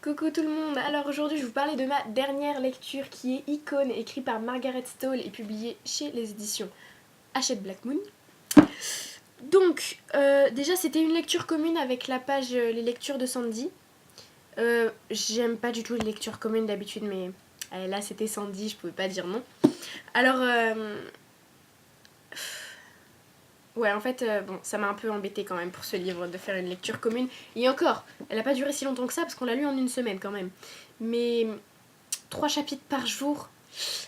Coucou tout le monde, alors aujourd'hui je vais vous parler de ma dernière lecture qui est Icône, écrit par Margaret Stoll et publiée chez les éditions Hachette Black Moon. Donc, déjà c'était une lecture commune avec la page Les lectures de Sandy. J'aime pas du tout les lectures communes d'habitude, mais là c'était Sandy, je pouvais pas dire non. Alors, ouais, en fait, bon, ça m'a un peu embêtée quand même pour ce livre de faire une lecture commune. Et encore, elle a pas duré si longtemps que ça parce qu'on l'a lu en une semaine quand même. Mais 3 chapitres par jour,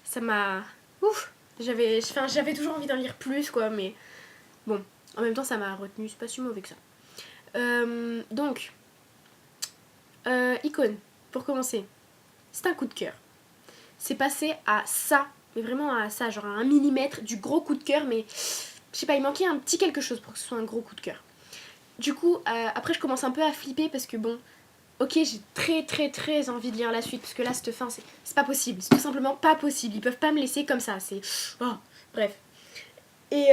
ça m'a... Ouf, j'avais toujours envie d'en lire plus, quoi, mais bon, en même temps, ça m'a retenu, c'est pas si mauvais que ça. Donc, Icône, pour commencer, c'est un coup de cœur. C'est passé à ça, mais vraiment à ça, genre à 1 millimètre du gros coup de cœur, mais je sais pas, il manquait un petit quelque chose pour que ce soit un gros coup de cœur. Du coup, après je commence un peu à flipper parce que bon, ok, j'ai très envie de lire la suite parce que là, cette fin, c'est pas possible. C'est tout simplement pas possible. Ils peuvent pas me laisser comme ça. C'est... Oh, bref. Et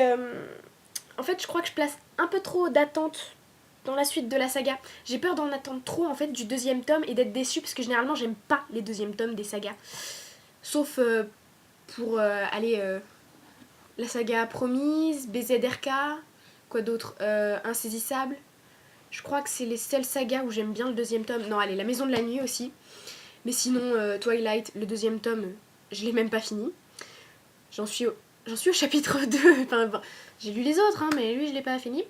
en fait, je crois que je place un peu trop d'attente dans la suite de la saga. J'ai peur d'en attendre trop, en fait, du 2e tome et d'être déçue parce que généralement, j'aime pas les 2e tomes des sagas. Sauf pour la saga Promise, BZRK, quoi d'autre, Insaisissable. Je crois que c'est les seules sagas où j'aime bien le 2e tome. Non, allez, La Maison de la Nuit aussi. Mais sinon, Twilight, le 2e tome, je l'ai même pas fini. J'en suis au chapitre 2. Enfin, bon, j'ai lu les autres, hein, mais lui, je l'ai pas fini.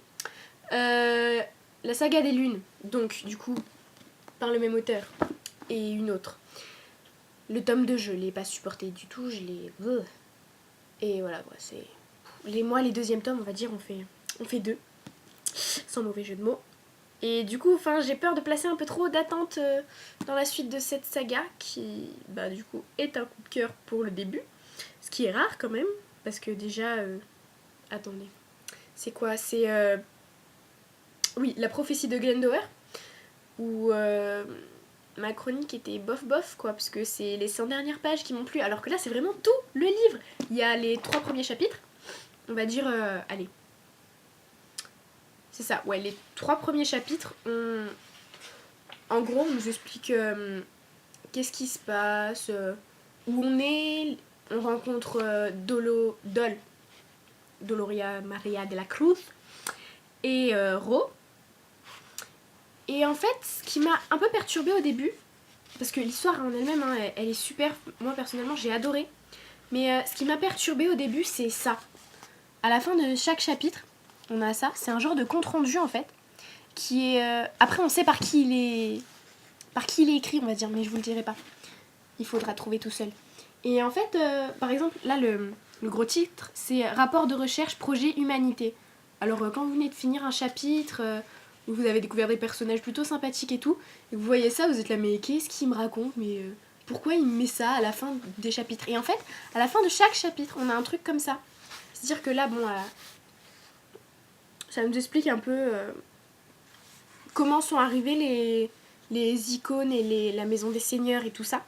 La saga des lunes, donc, du coup, par le même auteur. Et une autre. Le tome 2, je l'ai pas supporté du tout. Je l'ai... Et voilà, quoi, c'est... Moi, les 2e tomes, on va dire, on fait 2. Sans mauvais jeu de mots. Et du coup, j'ai peur de placer un peu trop d'attente dans la suite de cette saga qui, du coup, est un coup de cœur pour le début. Ce qui est rare quand même, parce que déjà... attendez. C'est quoi? C'est... oui, La prophétie de Glendower, où ma chronique était bof, quoi, parce que c'est les 100 dernières pages qui m'ont plu, alors que là, c'est vraiment tout le livre. Il y a les 3 premiers chapitres, on va dire... allez. C'est ça, ouais, les 3 premiers chapitres, en gros, on nous explique qu'est-ce qui se passe, où on est, on rencontre Doloria Maria de la Cruz et Ro. Et en fait, ce qui m'a un peu perturbée au début, parce que l'histoire en elle-même, hein, elle est super, moi personnellement j'ai adoré, mais ce qui m'a perturbée au début, c'est ça. À la fin de chaque chapitre, on a ça, c'est un genre de compte-rendu en fait, qui est... après on sait par qui il est écrit, on va dire, mais je vous le dirai pas. Il faudra trouver tout seul. Et en fait, par exemple, là, le gros titre, c'est Rapport de recherche, projet humanité. Alors, quand vous venez de finir un chapitre, où vous avez découvert des personnages plutôt sympathiques et tout, et vous voyez ça, vous êtes là, mais qu'est-ce qu'il me raconte? Mais pourquoi il me met ça à la fin des chapitres? Et en fait, à la fin de chaque chapitre, on a un truc comme ça. C'est-à-dire que là, bon, ça nous explique un peu comment sont arrivés les icônes et la maison des seigneurs et tout ça.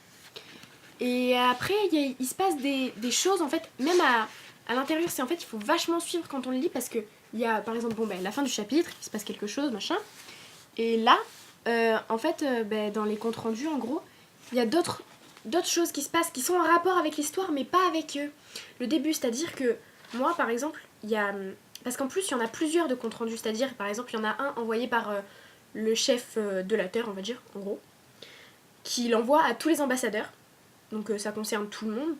Et après, il se passe des choses, en fait, même à l'intérieur, c'est en fait, il faut vachement suivre quand on le lit, parce que il y a, par exemple, la fin du chapitre, il se passe quelque chose, machin. Et là, en fait, dans les comptes rendus, en gros, il y a d'autres choses qui se passent, qui sont en rapport avec l'histoire, mais pas avec le début. C'est-à-dire que, moi, par exemple, il y a... Parce qu'en plus, il y en a plusieurs de comptes rendus. C'est-à-dire, par exemple, il y en a un envoyé par le chef de la Terre, on va dire, en gros, qui l'envoie à tous les ambassadeurs. Donc ça concerne tout le monde.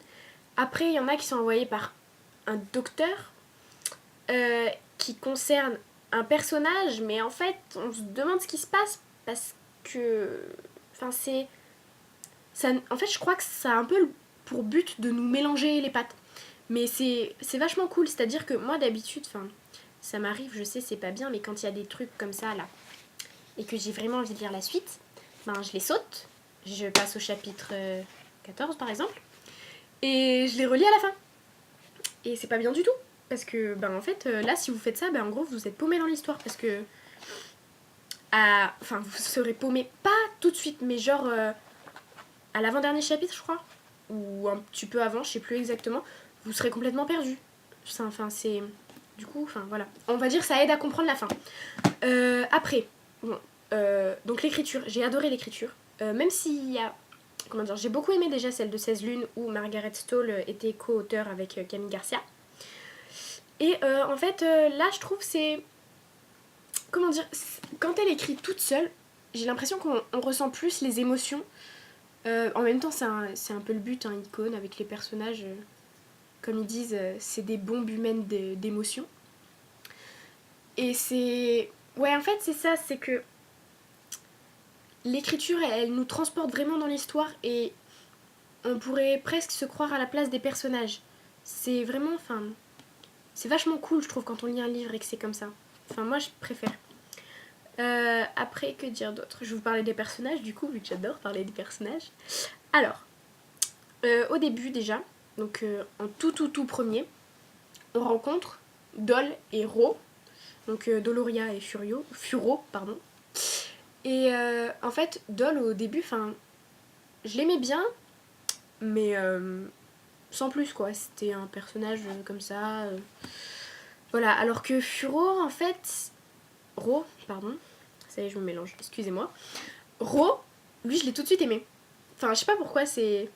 Après, il y en a qui sont envoyés par un docteur qui concerne un personnage, mais en fait, on se demande ce qui se passe parce que... Enfin, c'est... Ça, en fait, je crois que ça a un peu pour but de nous mélanger les pattes. Mais c'est vachement cool, c'est-à-dire que moi, d'habitude, ça m'arrive, je sais, c'est pas bien, mais quand il y a des trucs comme ça, là, et que j'ai vraiment envie de lire la suite, je les saute, je passe au chapitre 14 par exemple, et je les relis à la fin. Et c'est pas bien du tout, parce que en fait là si vous faites ça, en gros vous êtes paumé dans l'histoire, parce que vous serez paumé pas tout de suite, mais genre à l'avant-dernier chapitre je crois, ou un petit peu avant, je sais plus exactement, vous serez complètement perdu. C'est... Du coup, voilà. On va dire que ça aide à comprendre la fin. Après, bon, Donc l'écriture, j'ai adoré l'écriture. Même s'il y a... Comment dire, j'ai beaucoup aimé déjà celle de 16 lunes où Margaret Stoll était co-auteur avec Camille Garcia. Et en fait, là, je trouve c'est... Comment dire, quand elle écrit toute seule, j'ai l'impression qu'on ressent plus les émotions. En même temps, c'est un peu le but, hein, Icône, avec les personnages, comme ils disent, c'est des bombes humaines d'émotions. Et c'est... Ouais, en fait, c'est ça, c'est que l'écriture, elle nous transporte vraiment dans l'histoire et on pourrait presque se croire à la place des personnages. C'est vraiment, enfin... C'est vachement cool, je trouve, quand on lit un livre et que c'est comme ça. Enfin, moi, je préfère. Après, que dire d'autre? Je vais vous parler des personnages, du coup, vu que j'adore parler des personnages. Alors, au début, déjà, donc en tout premier, on rencontre Dol et Ro, donc Doloria et Furo, pardon. Et en fait, Dol, au début, enfin, je l'aimais bien, mais sans plus, quoi. C'était un personnage comme ça. Voilà, alors que Furo, en fait... Ro, pardon. Ça y est, je me mélange, excusez-moi. Ro, lui, je l'ai tout de suite aimé. Enfin, je sais pas pourquoi, c'est...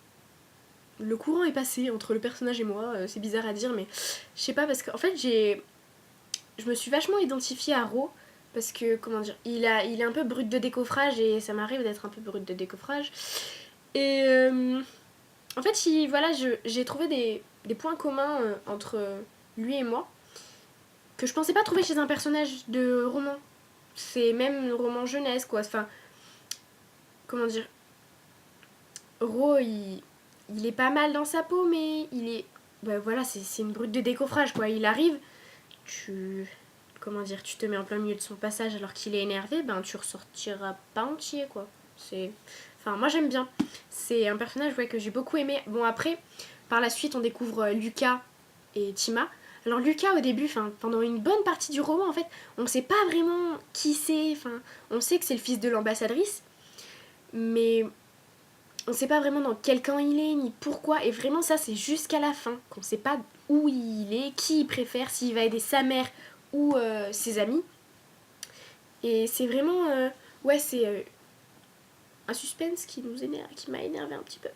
Le courant est passé entre le personnage et moi, c'est bizarre à dire, mais je sais pas, parce qu'en fait, je me suis vachement identifiée à Ro, parce que, comment dire, il est un peu brut de décoffrage, et ça m'arrive d'être un peu brut de décoffrage. Et en fait, voilà, j'ai trouvé des points communs entre lui et moi, que je pensais pas trouver chez un personnage de roman. C'est même roman jeunesse, quoi. Enfin, comment dire, Ro, il est pas mal dans sa peau, mais il est... Bah voilà, c'est une brute de décoffrage, quoi. Il arrive, comment dire, tu te mets en plein milieu de son passage alors qu'il est énervé, ben tu ressortiras pas entier, quoi. C'est... Enfin, moi j'aime bien. C'est un personnage, ouais, que j'ai beaucoup aimé. Bon, après, par la suite, on découvre Lucas et Tima. Alors Lucas, au début, pendant une bonne partie du roman, en fait, on sait pas vraiment qui c'est. Enfin, on sait que c'est le fils de l'ambassadrice, mais on sait pas vraiment dans quel camp il est, ni pourquoi. Et vraiment, ça, c'est jusqu'à la fin qu'on sait pas où il est, qui il préfère, s'il va aider sa mère ou ses amis. Et c'est vraiment... ouais, c'est un suspense qui m'a énervé un petit peu.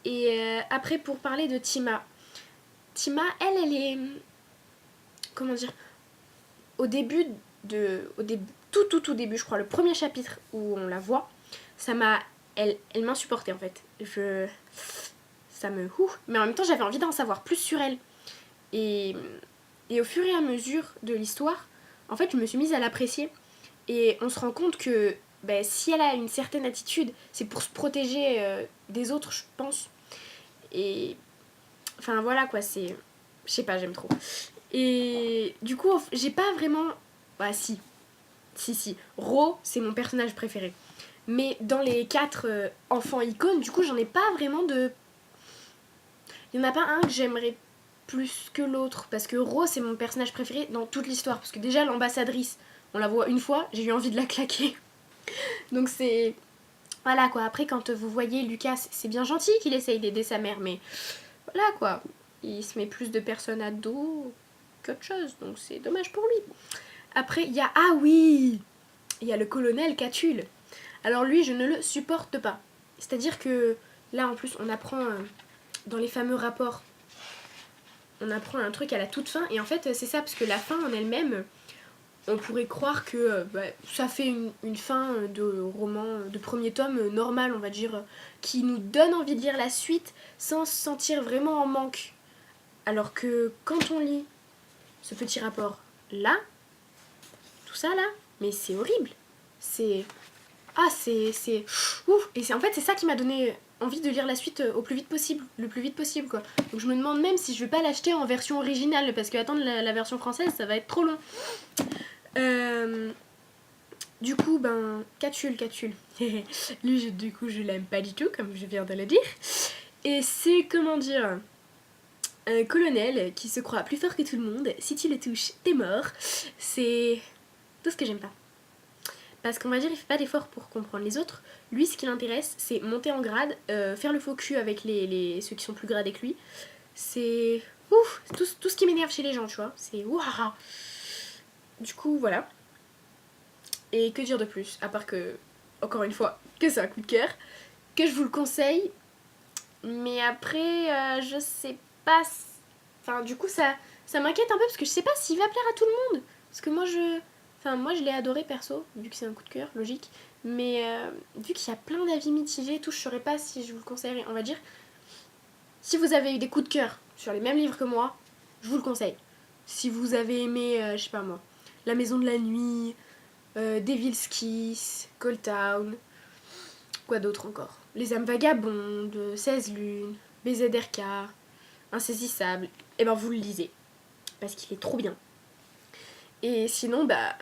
Et après, pour parler de Tima. Tima, elle est... Comment dire, au début, tout début, je crois, le premier chapitre où on la voit, ça m'a... Elle m'insupportait, en fait. Ça me... Mais en même temps, j'avais envie d'en savoir plus sur elle. Et au fur et à mesure de l'histoire, en fait, je me suis mise à l'apprécier. Et on se rend compte que si elle a une certaine attitude, c'est pour se protéger des autres, je pense. Et... Enfin, voilà, quoi, c'est... Je sais pas, j'aime trop. Et du coup, j'ai pas vraiment... Bah si. Ro, c'est mon personnage préféré. Mais dans les 4 enfants icônes, du coup, j'en ai pas vraiment de... Il y en a pas un que j'aimerais plus que l'autre. Parce que Ro, c'est mon personnage préféré dans toute l'histoire. Parce que déjà, l'ambassadrice, on la voit une fois, j'ai eu envie de la claquer. Donc c'est... Voilà, quoi. Après, quand vous voyez Lucas, c'est bien gentil qu'il essaye d'aider sa mère. Mais voilà, quoi. Il se met plus de personnes à dos qu'autre chose. Donc c'est dommage pour lui. Après, il y a... Ah oui, il y a le colonel Catulle. Alors lui, je ne le supporte pas. C'est-à-dire que là, en plus, on apprend dans les fameux rapports, on apprend un truc à la toute fin. Et en fait, c'est ça, parce que la fin en elle-même, on pourrait croire que ça fait une fin de roman, de premier tome normal, on va dire, qui nous donne envie de lire la suite sans se sentir vraiment en manque. Alors que quand on lit ce petit rapport là, tout ça là, mais c'est horrible. C'est... Ah, c'est... Ouf. Et en fait, c'est ça qui m'a donné envie de lire la suite au plus vite possible. Le plus vite possible, quoi. Donc je me demande même si je vais pas l'acheter en version originale, parce que attendre la version française, ça va être trop long. Du coup, Catulle. Lui, du coup, je l'aime pas du tout, comme je viens de le dire. Et c'est, comment dire... Un colonel qui se croit plus fort que tout le monde. Si tu le touches, t'es mort. C'est tout ce que j'aime pas. Parce qu'on va dire, il fait pas d'effort pour comprendre les autres. Lui, ce qui l'intéresse, c'est monter en grade, faire le faux cul avec ceux qui sont plus gradés que lui. C'est... Ouf, tout ce qui m'énerve chez les gens, tu vois. C'est... Ouah. Du coup, voilà. Et que dire de plus, à part que, encore une fois, que c'est un coup de cœur, que je vous le conseille. Mais après, je sais pas... Enfin, du coup, ça m'inquiète un peu parce que je sais pas s'il va plaire à tout le monde. Parce que moi, je l'ai adoré perso, vu que c'est un coup de cœur, logique. Mais vu qu'il y a plein d'avis mitigés et tout, je saurais pas si je vous le conseillerais. On va dire, si vous avez eu des coups de cœur sur les mêmes livres que moi, je vous le conseille. Si vous avez aimé, je sais pas moi, La Maison de la Nuit, Devil's Kiss, Cold Town, quoi d'autre encore, Les âmes vagabondes, 16 lunes, BZRK, Insaisissable, et ben vous le lisez. Parce qu'il est trop bien. Et sinon, bah,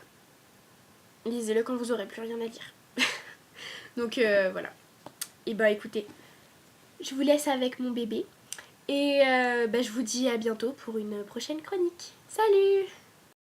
lisez-le quand vous aurez plus rien à lire. Donc voilà. Et bah écoutez, je vous laisse avec mon bébé. Et bah, je vous dis à bientôt pour une prochaine chronique. Salut!